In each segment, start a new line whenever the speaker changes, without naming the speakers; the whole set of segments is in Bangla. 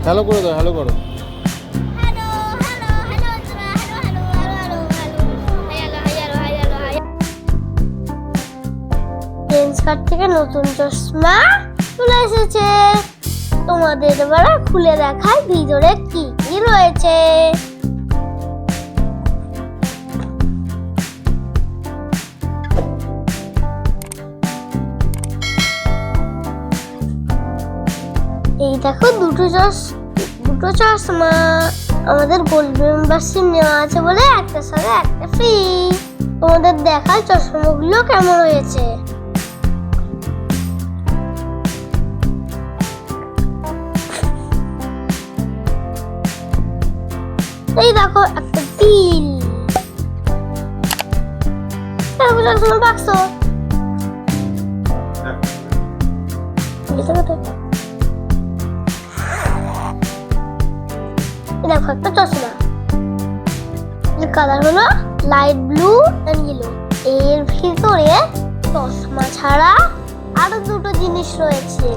হ্যালো করে দাও, হ্যালো করো।
লেন্সকার্ট থেকে নতুন চশমা চলে এসেছে। তোমাদের এবার খুলে দেখায় ভিতরে কি কি রয়েছে। এই দেখো দুটো চশমা আমাদের গোল্ড মেম্বারশিপ নেওয়া আছে বলে একটার সাথে একটা ফ্রি। তোমাদের দেখায় চশমাগুলো কেমন হয়েছে। এই দেখো একটা তিল, চশমা বাক্স, দেখো একটা চশমা, এর কালার হলো লাইট ব্লু এন্ড ইয়েলো। এর ভিতরে চশমা ছাড়া আরো দুটো জিনিস রয়েছে।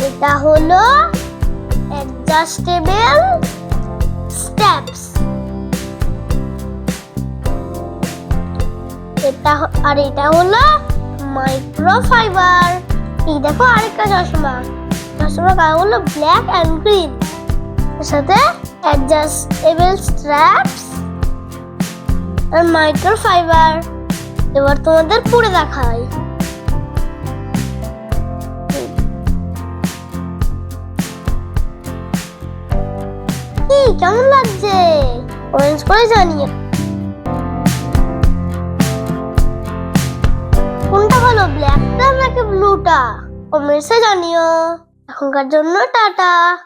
এটা হলো অ্যাডজাস্টেবল স্টেপস, এটা হলো মাইক্রোফাইবার। এই দেখো আরেকটা চশমা কালার হলো ব্ল্যাক এন্ড গ্রিন, এর সাথে অ্যাডজাস্টেবল স্ট্র্যাপস আর মাইক্রোফাইবার। এবার তোমাদের পরে দেখাই। কি কেমন লাগছে কমেন্টস করে জানিও। কোনটা ভালো, ব্ল্যাকটা নাকি ব্লুটা? কমেন্টসে জানিও। এখনকার জন্য টাটা।